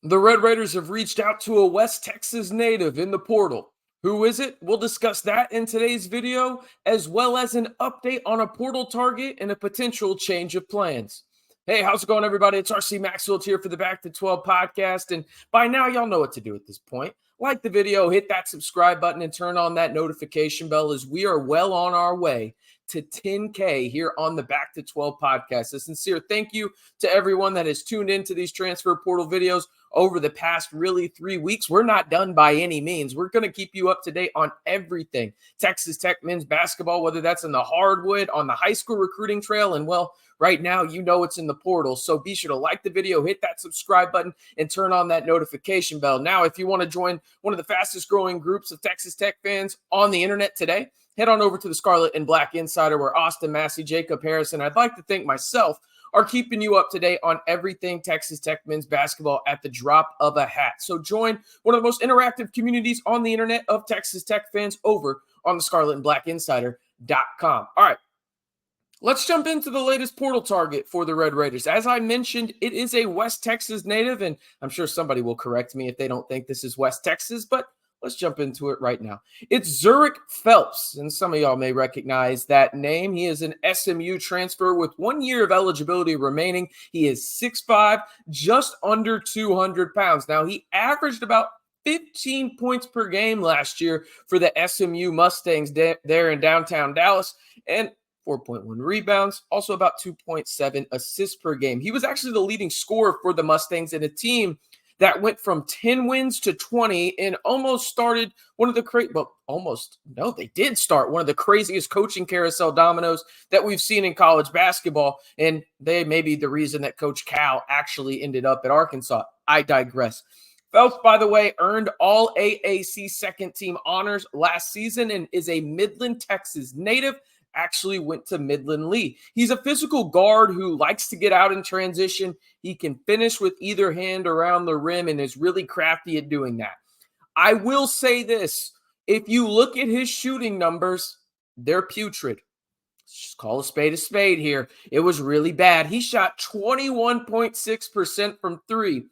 The Red Raiders have reached out to a West Texas native in the portal. Who is it? We'll discuss that in today's video, as well as an update on a portal target and a potential change of plans. Hey, how's it going, everybody? It's RC Maxfield here for the Back to 12 podcast. And by now, y'all know what to do at this point. Like the video, hit that subscribe button, and turn on that notification bell as we are well on our way to 10K here on the Back to 12 podcast. A sincere thank you to everyone that has tuned into these transfer portal videos over the past really 3 weeks. We're not done by any means. We're going to keep you up to date on everything Texas Tech men's basketball, whether that's in the hardwood, on the high school recruiting trail, and well, right now, you know it's in the portal. So be sure to like the video, hit that subscribe button, and turn on that notification bell. Now, if you want to join one of the fastest growing groups of Texas Tech fans on the internet today, head on over to the Scarlet and Black Insider, where Austin, Massey, Jacob, Harris, and I'd like to thank myself, are keeping you up to date on everything Texas Tech men's basketball at the drop of a hat. So join one of the most interactive communities on the internet of Texas Tech fans over on the Scarlet and Black Insider.com. All right. Let's jump into the latest portal target for the Red Raiders. As I mentioned, it is a West Texas native, and I'm sure somebody will correct me if they don't think this is West Texas, but let's jump into it right now. It's Zhuric Phelps, and some of y'all may recognize that name. He is an SMU transfer with 1 year of eligibility remaining. He is 6'5", just under 200 pounds. Now, he averaged about 15 points per game last year for the SMU Mustangs there in downtown Dallas, and 4.1 rebounds, also about 2.7 assists per game. He was actually the leading scorer for the Mustangs in a team that went from 10 wins to 20 and almost started one of the they did start one of the craziest coaching carousel dominoes that we've seen in college basketball. And they may be the reason that Coach Cal actually ended up at Arkansas. I digress. Phelps, by the way, earned All-AAC second team honors last season and is a Midland, Texas native. Actually went to Midland Lee. He's a physical guard who likes to get out in transition. He can finish with either hand around the rim and is really crafty at doing that. I will say this. If you look at his shooting numbers, they're putrid. Let's just call a spade here. It was really bad. He shot 21.6% from three.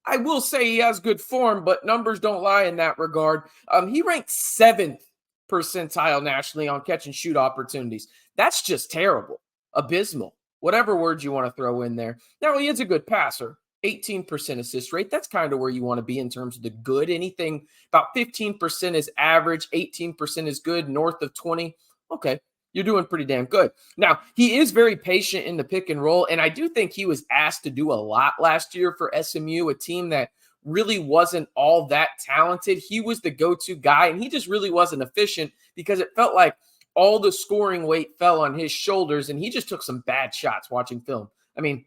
I will say he has good form, but numbers don't lie in that regard. He ranked 7th percentile nationally on catch and shoot opportunities. That's just terrible, abysmal, whatever words you want to throw in there. Now, he is a good passer, 18% assist rate. That's kind of where you want to be in terms of the good. Anything about 15% is average, 18% is good, north of 20. Okay, you're doing pretty damn good. Now, he is very patient in the pick and roll, and I do think he was asked to do a lot last year for SMU, a team that really wasn't all that talented. He was the go-to guy, and he just really wasn't efficient because it felt like all the scoring weight fell on his shoulders, and he just took some bad shots watching film. I mean,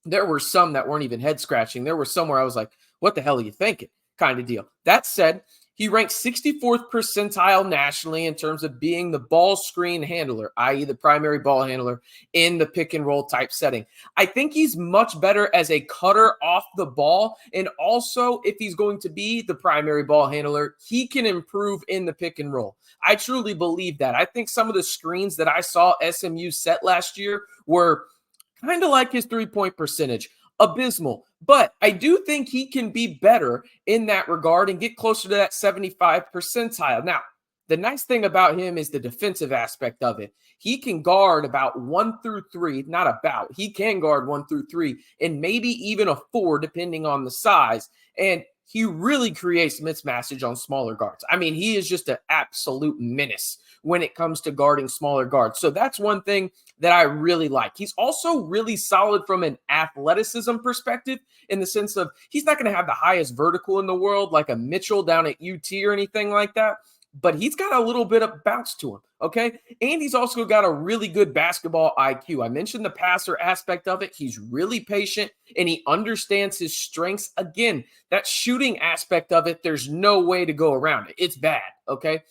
there were some that weren't even head-scratching. There were some where I was like, what the hell are you thinking? Kind of deal. That said, he ranked 64th percentile nationally in terms of being the ball screen handler, i.e. the primary ball handler in the pick and roll type setting. I think he's much better as a cutter off the ball. And also, if he's going to be the primary ball handler, he can improve in the pick and roll. I truly believe that. I think some of the screens that I saw SMU set last year were kind of like his three-point percentage. Abysmal. But I do think he can be better in that regard and get closer to that 75 percentile. Now, the nice thing about him is the defensive aspect of it. He can guard about 1 through 3, not about. He can guard 1 through 3 and maybe even a 4 depending on the size. And he really creates mismatches on smaller guards. I mean, he is just an absolute menace when it comes to guarding smaller guards. So that's one thing that I really like. He's also really solid from an athleticism perspective in the sense of he's not going to have the highest vertical in the world like a Mitchell down at UT or anything like that, but he's got a little bit of bounce to him, okay? And he's also got a really good basketball IQ. I mentioned the passer aspect of it. He's really patient, and he understands his strengths. Again, that shooting aspect of it, there's no way to go around it. It's bad, okay?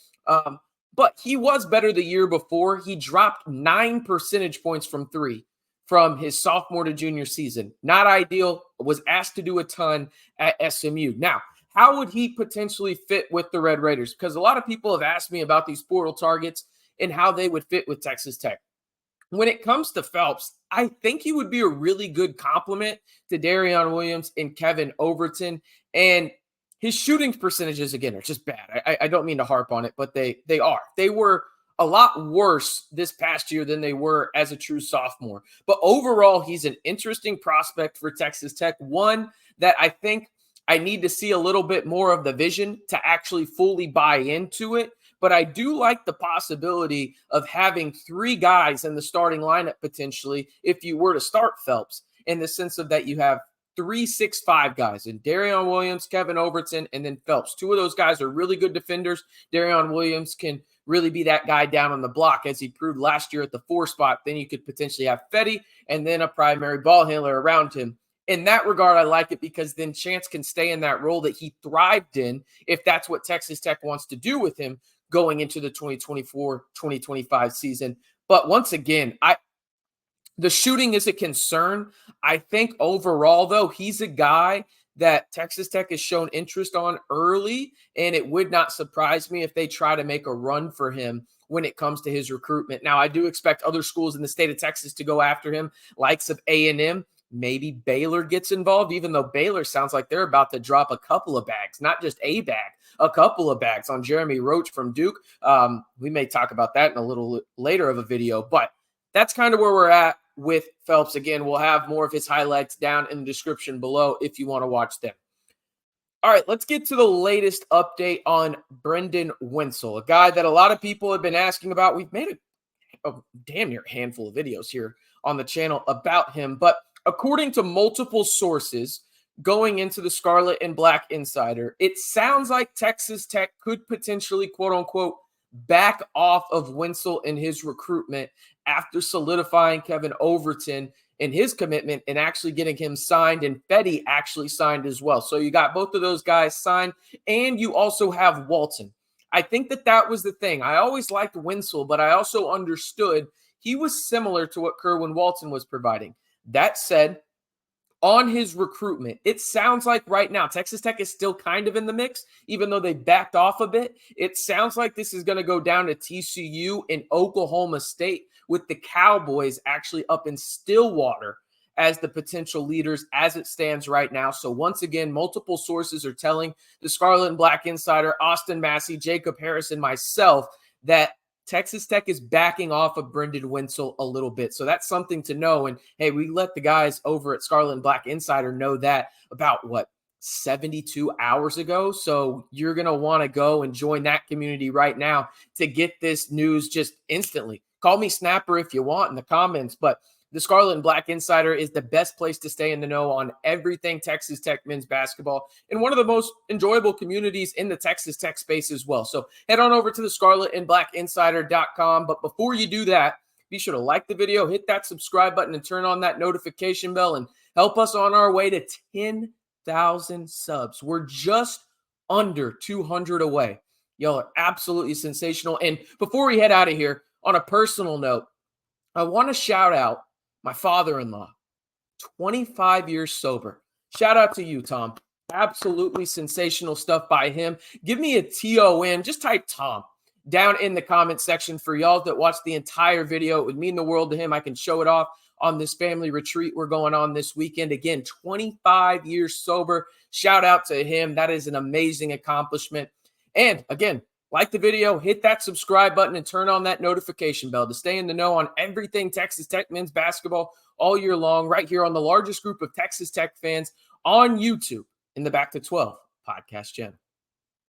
But he was better the year before. He dropped 9 percentage points from three from his sophomore to junior season. Not ideal, was asked to do a ton at SMU. Now, how would he potentially fit with the Red Raiders? Because a lot of people have asked me about these portal targets and how they would fit with Texas Tech. when it comes to Phelps, I think he would be a really good complement to Darion Williams and Kevin Overton. And his shooting percentages, again, are just bad. I don't mean to harp on it, but they are. They were a lot worse this past year than they were as a true sophomore. But overall, he's an interesting prospect for Texas Tech. One that I think I need to see a little bit more of the vision to actually fully buy into it. But I do like the possibility of having three guys in the starting lineup potentially if you were to start Phelps, in the sense of that you have 3-6-5 guys in Darion Williams, Kevin Overton, and then Phelps. Two of those guys are really good defenders. Darion Williams can really be that guy down on the block, as he proved last year at the 4 spot. Then you could potentially have Fetty and then a primary ball handler around him. In that regard, I like it because then Chance can stay in that role that he thrived in if that's what Texas Tech wants to do with him going into the 2024-2025 season. But once again, the shooting is a concern. I think overall, though, he's a guy that Texas Tech has shown interest on early, and it would not surprise me if they try to make a run for him when it comes to his recruitment. Now, I do expect other schools in the state of Texas to go after him, likes of A&M. Maybe Baylor gets involved, even though Baylor sounds like they're about to drop a couple of bags, not just a bag, a couple of bags on Jeremy Roach from Duke. We may talk about that in a little later of a video, but that's kind of where we're at with Phelps. Again, we'll have more of his highlights down in the description below if you want to watch them. All right, let's get to the latest update on Brendan Wenzel, a guy that a lot of people have been asking about. We've made a damn near handful of videos here on the channel about him, but according to multiple sources going into the Scarlet and Black Insider, it sounds like Texas Tech could potentially, quote unquote, back off of Wenzel in his recruitment after solidifying Kevin Overton in his commitment and actually getting him signed, and Fetty actually signed as well. So you got both of those guys signed, and you also have Walton. I think that was the thing. I always liked Wenzel, but I also understood he was similar to what Kerwin Walton was providing. That said, on his recruitment, it sounds like right now Texas Tech is still kind of in the mix, even though they backed off a bit. It sounds like this is going to go down to TCU and Oklahoma State, with the Cowboys actually up in Stillwater as the potential leaders as it stands right now. So once again, multiple sources are telling the Scarlet and Black Insider, Austin Massey, Jacob Harris, and myself that Texas Tech is backing off of Brendan Wenzel a little bit. So that's something to know. And hey, we let the guys over at Scarlet and Black Insider know that about 72 hours ago. So you're going to want to go and join that community right now to get this news just instantly. Call me Snapper if you want in the comments, but the Scarlet and Black Insider is the best place to stay in the know on everything Texas Tech men's basketball, and one of the most enjoyable communities in the Texas Tech space as well. So head on over to the scarletandblackinsider.com. But before you do that, be sure to like the video, hit that subscribe button, and turn on that notification bell, and help us on our way to 10,000 subs. We're just under 200 away. Y'all are absolutely sensational. And before we head out of here, on a personal note, I want to shout out my father-in-law, 25 years sober. Shout out to you, Tom. Absolutely sensational stuff by him. Give me a TON. Just type Tom down in the comment section for y'all that watched the entire video. It would mean the world to him. I can show it off on this family retreat we're going on this weekend. Again, 25 years sober. Shout out to him. That is an amazing accomplishment. And again, like the video, hit that subscribe button, and turn on that notification bell to stay in the know on everything Texas Tech men's basketball all year long, right here on the largest group of Texas Tech fans on YouTube in the Back to 12 podcast channel.